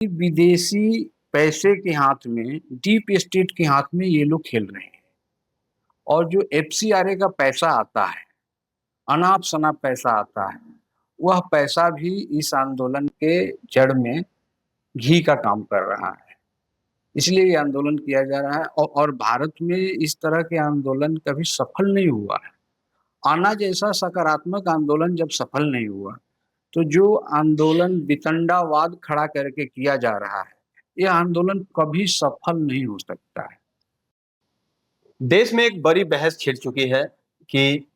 कि विदेशी पैसे के हाथ में, डीप स्टेट के हाथ में ये लोग खेल रहे हैं। और जो एफसीआरए का पैसा आता है, अनाप-शनाप पैसा आता है, वह पैसा भी इस आंदोलन के जड़ में घी का काम कर रहा है। इसलिए ये आंदोलन किया जा रहा है और भारत में इस तरह के आंदोलन कभी सफल नहीं हुआ है। आना जैसा सकारात्मक आंदोलन जब सफल नहीं हुआ, तो जो आंदोलन वितंडावाद खड़ा करके किया जा रहा है, ये आंदोलन कभी सफल नहीं हो सकता है। देश में एक बड़ी बहस छिड़ चुकी है कि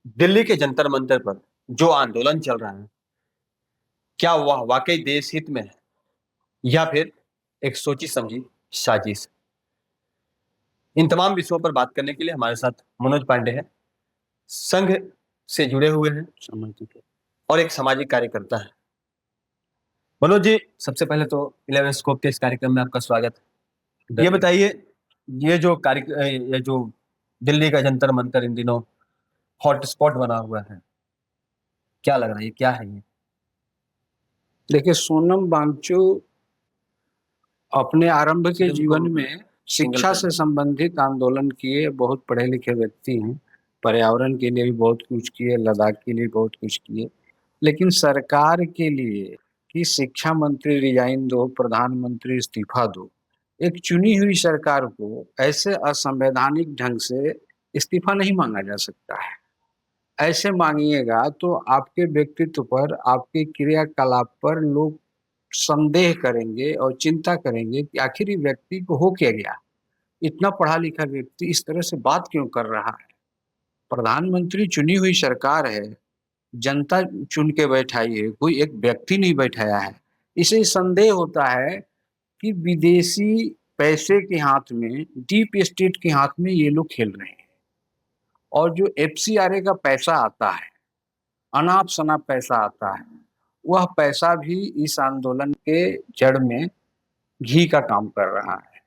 दिल्ली के जंतर मंतर पर जो आंदोलन चल रहा है, क्या वह वाकई देश हित में है या फिर एक सोची समझी साजिश। इन तमाम विषयों पर बात करने के लिए हमारे साथ मनोज पांडे हैं, संघ से जुड़े हुए हैं और एक सामाजिक कार्यकर्ता है। मनोज जी, सबसे पहले तो 11 स्कोप के इस कार्यक्रम में आपका स्वागत है। ये बताइए, ये जो दिल्ली का जंतर मंतर इन दिनों हॉटस्पॉट बना हुआ है, क्या लग रहा है, क्या है ये? देखिए, सोनम वांगचुक अपने आरंभ के जीवन में शिक्षा से संबंधित आंदोलन किए, बहुत पढ़े लिखे व्यक्ति हैं, पर्यावरण के लिए भी बहुत कुछ किए, लद्दाख के लिए बहुत कुछ किए, लेकिन सरकार के लिए कि शिक्षा मंत्री रिजाइन दो, प्रधानमंत्री इस्तीफा दो, एक चुनी हुई सरकार को ऐसे असंवैधानिक ढंग से इस्तीफा नहीं मांगा जा सकता है। ऐसे मांगिएगा तो आपके व्यक्तित्व पर, आपके क्रियाकलाप पर लोग संदेह करेंगे और चिंता करेंगे कि आखिर ये व्यक्ति को हो क्या गया? इतना पढ़ा लिखा व्यक्ति इस तरह से बात क्यों कर रहा है? प्रधानमंत्री चुनी हुई सरकार है, जनता चुन के बैठाई है, कोई एक व्यक्ति नहीं बैठाया है। इसे संदेह होता है कि विदेशी पैसे के हाथ में, डीप स्टेट के हाथ में ये लोग खेल रहे हैं। और जो एफसीआरए का पैसा आता है, अनाप-शनाप पैसा आता है, वह पैसा भी इस आंदोलन के जड़ में घी का काम कर रहा है।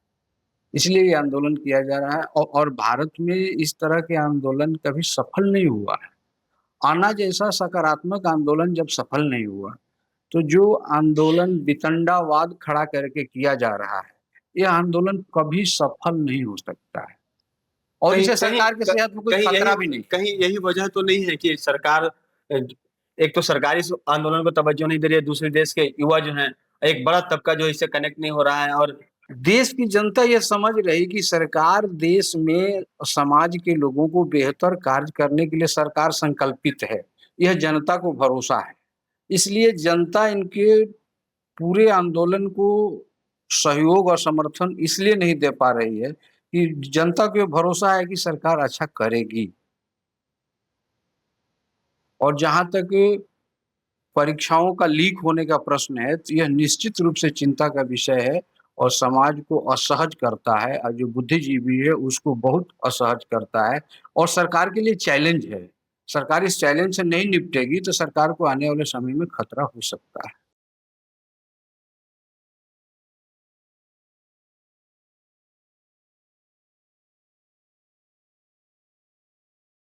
इसलिए ये आंदोलन किया जा रहा है और भारत में इस तरह के आंदोलन कभी सफल नहीं हुआ है। आना जैसा सकारात्मक आंदोलन जब सफल नहीं हुआ, तो जो आंदोलन वितंडावाद खड़ा करके किया जा रहा है, ये आंदोलन कभी सफल नहीं हो सकता है। और इसे सरकार के सेहत में कोई खतरा भी नहीं। कहीं यही वजह तो नहीं है कि सरकार एक तो सरकारी आंदोलन को तवज्जो नहीं दे रही है, दूसरे देश के युवा जो हैं, एक बड़ा तबका जो इससे कनेक्ट नहीं हो रहा है, और देश की जनता ये समझ रही कि सरकार देश में समाज के लोगों को बेहतर कार्य करने के लिए सरकार संकल्पित है, यह जनता को भरोसा है। इसलिए जनता इनके पूरे आंदोलन को सहयोग और समर्थन इसलिए नहीं दे पा रही है कि जनता को भरोसा है कि सरकार अच्छा करेगी। और जहाँ तक परीक्षाओं का लीक होने का प्रश्न है, तो यह निश्चित रूप से चिंता का विषय है और समाज को असहज करता है, और जो बुद्धिजीवी है उसको बहुत असहज करता है और सरकार के लिए चैलेंज है। सरकार इस चैलेंज से नहीं निपटेगी तो सरकार को आने वाले समय में खतरा हो सकता है।